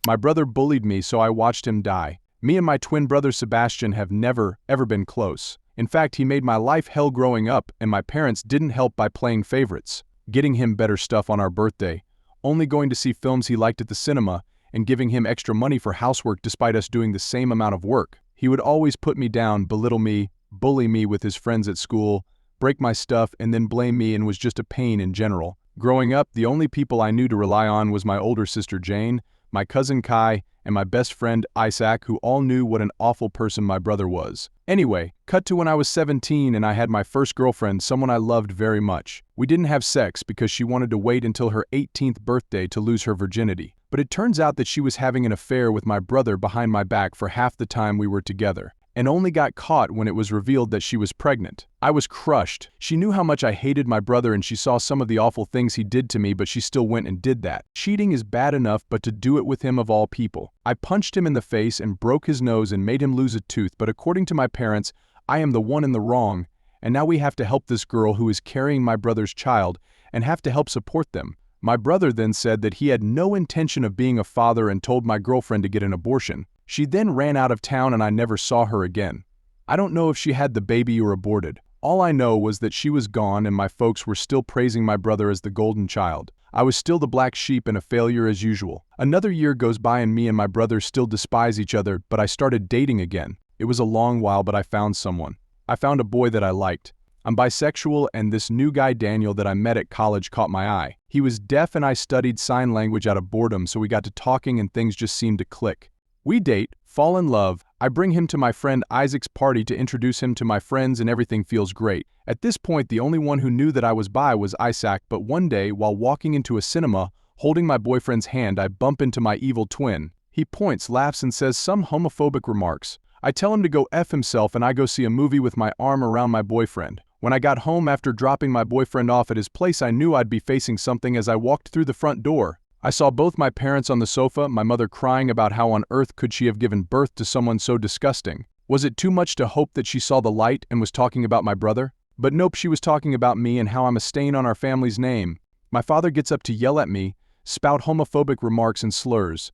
My brother bullied me, so I watched him die. Me and my twin brother Sebastian have never, ever been close. In fact, he made my life hell growing up, and my parents didn't help by playing favorites, getting him better stuff on our birthday, only going to see films he liked at the cinema, and giving him extra money for housework despite us doing the same amount of work. He would always put me down, belittle me, bully me with his friends at school, break my stuff, and then blame me, and was just a pain in general. Growing up, the only people I knew to rely on was my older sister Jane, my cousin Kai, and my best friend Isaac, who all knew what an awful person my brother was. Anyway, cut to when I was 17 and I had my first girlfriend, someone I loved very much. We didn't have sex because she wanted to wait until her 18th birthday to lose her virginity. But it turns out that she was having an affair with my brother behind my back for half the time we were together, and only got caught when it was revealed that she was pregnant. I was crushed. She knew how much I hated my brother and she saw some of the awful things he did to me, but she still went and did that. Cheating is bad enough, but to do it with him of all people. I punched him in the face and broke his nose and made him lose a tooth, but according to my parents, I am the one in the wrong, and now we have to help this girl who is carrying my brother's child and have to help support them. My brother then said that he had no intention of being a father and told my girlfriend to get an abortion. She then ran out of town and I never saw her again. I don't know if she had the baby or aborted. All I know was that she was gone and my folks were still praising my brother as the golden child. I was still the black sheep and a failure as usual. Another year goes by and me and my brother still despise each other, but I started dating again. It was a long while, but I found someone. I found a boy that I liked. I'm bisexual, and this new guy Daniel that I met at college caught my eye. He was deaf and I studied sign language out of boredom, so we got to talking and things just seemed to click. We date, fall in love, I bring him to my friend Isaac's party to introduce him to my friends, and everything feels great. At this point, the only one who knew that I was bi was Isaac, but one day, while walking into a cinema, holding my boyfriend's hand, I bump into my evil twin. He points, laughs, and says some homophobic remarks. I tell him to go F himself and I go see a movie with my arm around my boyfriend. When I got home after dropping my boyfriend off at his place, I knew I'd be facing something as I walked through the front door. I saw both my parents on the sofa, my mother crying about how on earth could she have given birth to someone so disgusting. Was it too much to hope that she saw the light and was talking about my brother? But nope, she was talking about me and how I'm a stain on our family's name. My father gets up to yell at me, spout homophobic remarks and slurs.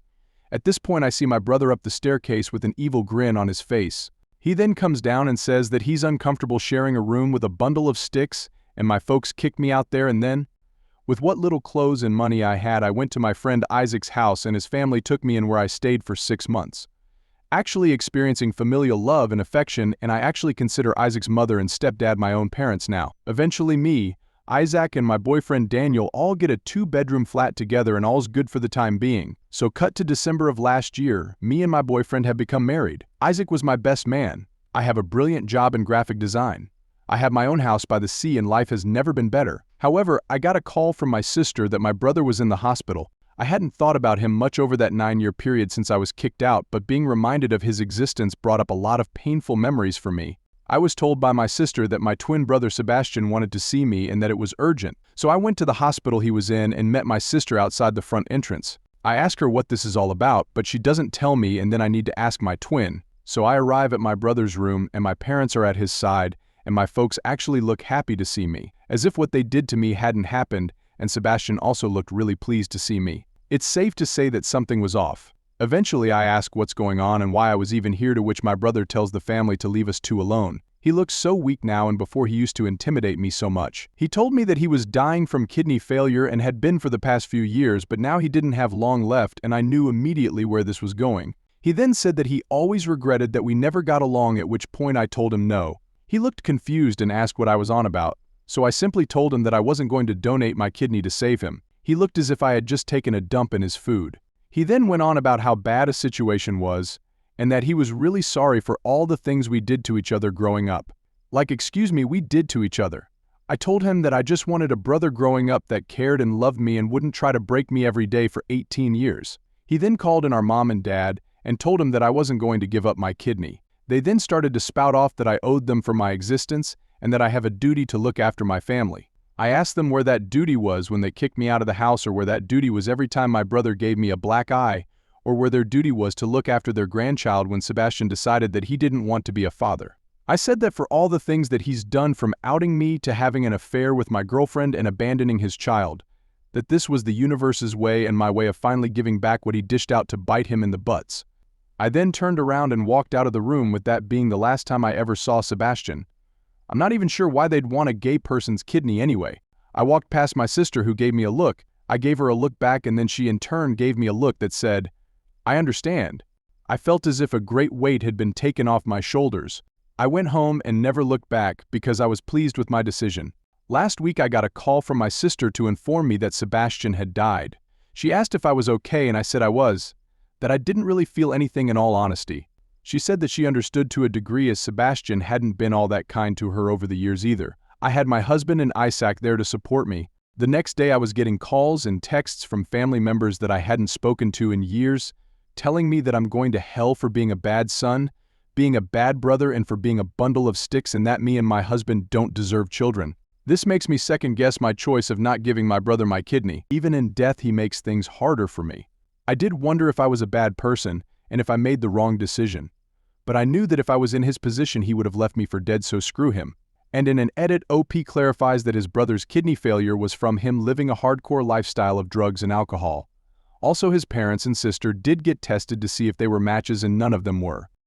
At this point I see my brother up the staircase with an evil grin on his face. He then comes down and says that he's uncomfortable sharing a room with a bundle of sticks, and my folks kick me out there, and then, with what little clothes and money I had, I went to my friend Isaac's house and his family took me in, where I stayed for 6 months. Actually experiencing familial love and affection, and I actually consider Isaac's mother and stepdad my own parents now. Eventually me, Isaac, and my boyfriend Daniel all get a 2-bedroom flat together, and all's good for the time being. So cut to December of last year, me and my boyfriend have become married. Isaac was my best man. I have a brilliant job in graphic design. I have my own house by the sea and life has never been better. However, I got a call from my sister that my brother was in the hospital. I hadn't thought about him much over that 9-year period since I was kicked out, but being reminded of his existence brought up a lot of painful memories for me. I was told by my sister that my twin brother Sebastian wanted to see me and that it was urgent, so I went to the hospital he was in and met my sister outside the front entrance. I ask her what this is all about, but she doesn't tell me, and then I need to ask my twin. So I arrive at my brother's room and my parents are at his side, and my folks actually look happy to see me, as if what they did to me hadn't happened, and Sebastian also looked really pleased to see me. It's safe to say that something was off. Eventually I ask what's going on and why I was even here, to which my brother tells the family to leave us two alone. He looks so weak now, and before he used to intimidate me so much. He told me that he was dying from kidney failure and had been for the past few years, but now he didn't have long left, and I knew immediately where this was going. He then said that he always regretted that we never got along, at which point I told him no. He looked confused and asked what I was on about, so I simply told him that I wasn't going to donate my kidney to save him. He looked as if I had just taken a dump in his food. He then went on about how bad a situation was, and that he was really sorry for all the things we did to each other growing up. Like, excuse me, we did to each other. I told him that I just wanted a brother growing up that cared and loved me and wouldn't try to break me every day for 18 years. He then called in our mom and dad and told him that I wasn't going to give up my kidney. They then started to spout off that I owed them for my existence and that I have a duty to look after my family. I asked them where that duty was when they kicked me out of the house, or where that duty was every time my brother gave me a black eye, or where their duty was to look after their grandchild when Sebastian decided that he didn't want to be a father. I said that for all the things that he's done, from outing me to having an affair with my girlfriend and abandoning his child, that this was the universe's way and my way of finally giving back what he dished out to bite him in the butts. I then turned around and walked out of the room, with that being the last time I ever saw Sebastian. I'm not even sure why they'd want a gay person's kidney anyway. I walked past my sister, who gave me a look. I gave her a look back, and then she in turn gave me a look that said, "I understand." I felt as if a great weight had been taken off my shoulders. I went home and never looked back because I was pleased with my decision. Last week I got a call from my sister to inform me that Sebastian had died. She asked if I was okay, and I said I was, that I didn't really feel anything in all honesty. She said that she understood to a degree, as Sebastian hadn't been all that kind to her over the years either. I had my husband and Isaac there to support me. The next day I was getting calls and texts from family members that I hadn't spoken to in years, telling me that I'm going to hell for being a bad son, being a bad brother, and for being a bundle of sticks, and that me and my husband don't deserve children. This makes me second-guess my choice of not giving my brother my kidney. Even in death he makes things harder for me. I did wonder if I was a bad person and if I made the wrong decision. But I knew that if I was in his position he would have left me for dead, so screw him. And in an edit, OP clarifies that his brother's kidney failure was from him living a hardcore lifestyle of drugs and alcohol. Also, his parents and sister did get tested to see if they were matches, and none of them were.